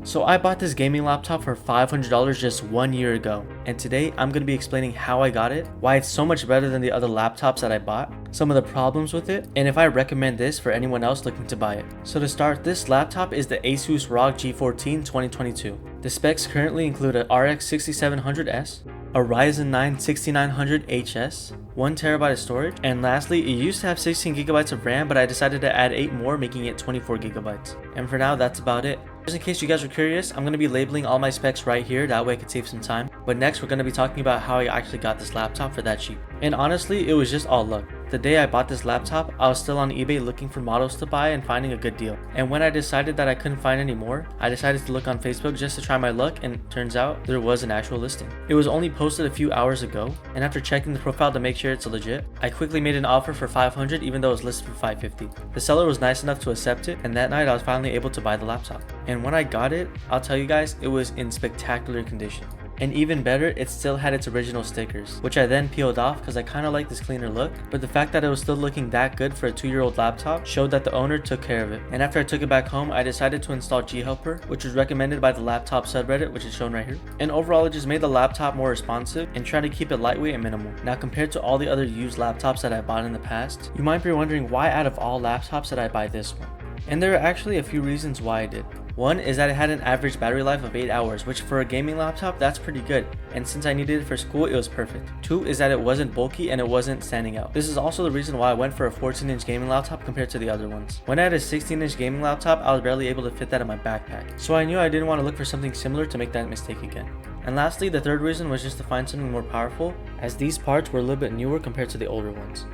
So I bought this gaming laptop for $500 just 1 year ago, and today I'm going to be explaining how I got it, why it's so much better than the other laptops that I bought, some of the problems with it, and if I recommend this for anyone else looking to buy it. So to start, this laptop is the Asus Rog G14 2022. The specs currently include a RX 6700S, a Ryzen 9 6900HS, 1TB of storage, and lastly, it used to have 16GB of RAM, but I decided to add 8 more, making it 24GB. And for now, that's about it. Just in case you guys are curious, I'm going to be labeling all my specs right here, that way I could save some time. But next, we're going to be talking about how I actually got this laptop for that cheap. And honestly, it was just all luck. The day I bought this laptop, I was still on eBay looking for models to buy and finding a good deal. And when I decided that I couldn't find any more, I decided to look on Facebook just to try my luck, and turns out there was an actual listing. It was only posted a few hours ago, and after checking the profile to make sure it's legit, I quickly made an offer for $500 even though it was listed for $550. The seller was nice enough to accept it, and that night I was finally able to buy the laptop. And when I got it, I'll tell you guys, it was in spectacular condition. And even better, it still had its original stickers, which I then peeled off because I kind of like this cleaner look, but the fact that it was still looking that good for a 2-year-old laptop showed that the owner took care of it. And after I took it back home, I decided to install GHelper, which was recommended by the laptop subreddit, which is shown right here. And overall, it just made the laptop more responsive and tried to keep it lightweight and minimal. Now, compared to all the other used laptops that I bought in the past, you might be wondering why out of all laptops did I buy this one? And there are actually a few reasons why I did. One is that it had an average battery life of 8 hours, which for a gaming laptop, that's pretty good, and since I needed it for school, it was perfect. 2 is that it wasn't bulky and it wasn't standing out. This is also the reason why I went for a 14-inch gaming laptop compared to the other ones. When I had a 16-inch gaming laptop, I was barely able to fit that in my backpack, so I knew I didn't want to look for something similar to make that mistake again. And lastly, the third reason was just to find something more powerful, as these parts were a little bit newer compared to the older ones.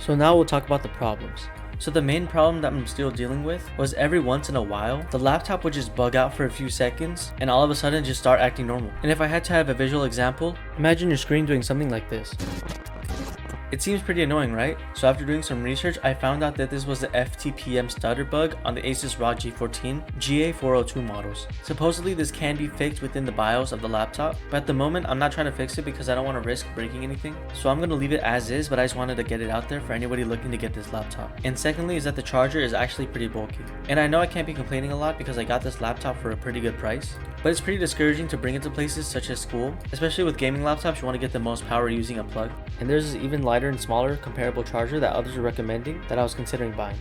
So now we'll talk about the problems. So the main problem that I'm still dealing with was every once in a while, the laptop would just bug out for a few seconds and all of a sudden just start acting normal. And if I had to have a visual example, imagine your screen doing something like this. It seems pretty annoying, right? So after doing some research, I found out that this was the FTPM stutter bug on the Asus Rog G14 GA402 models. Supposedly this can be fixed within the BIOS of the laptop, but at the moment I'm not trying to fix it because I don't want to risk breaking anything. So I'm going to leave it as is, but I just wanted to get it out there for anybody looking to get this laptop. And secondly is that the charger is actually pretty bulky. And I know I can't be complaining a lot because I got this laptop for a pretty good price, but it's pretty discouraging to bring it to places such as school, especially with gaming laptops. You want to get the most power using a plug. And there's this even lighter and smaller comparable charger that others are recommending that I was considering buying.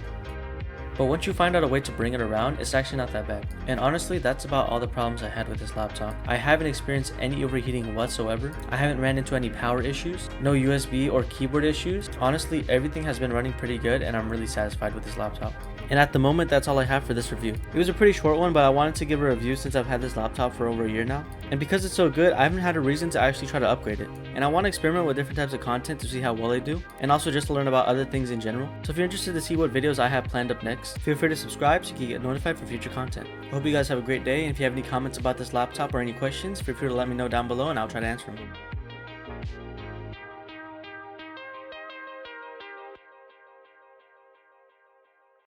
But once you find out a way to bring it around, it's actually not that bad. And honestly, that's about all the problems I had with this laptop. I haven't experienced any overheating whatsoever. I haven't ran into any power issues, no USB or keyboard issues. Honestly, everything has been running pretty good and I'm really satisfied with this laptop. And at the moment, that's all I have for this review. It was a pretty short one, but I wanted to give a review since I've had this laptop for over a year now. And because it's so good, I haven't had a reason to actually try to upgrade it. And I want to experiment with different types of content to see how well they do, and also just to learn about other things in general. So if you're interested to see what videos I have planned up next, feel free to subscribe so you can get notified for future content. I hope you guys have a great day, and if you have any comments about this laptop or any questions, feel free to let me know down below and I'll try to answer them.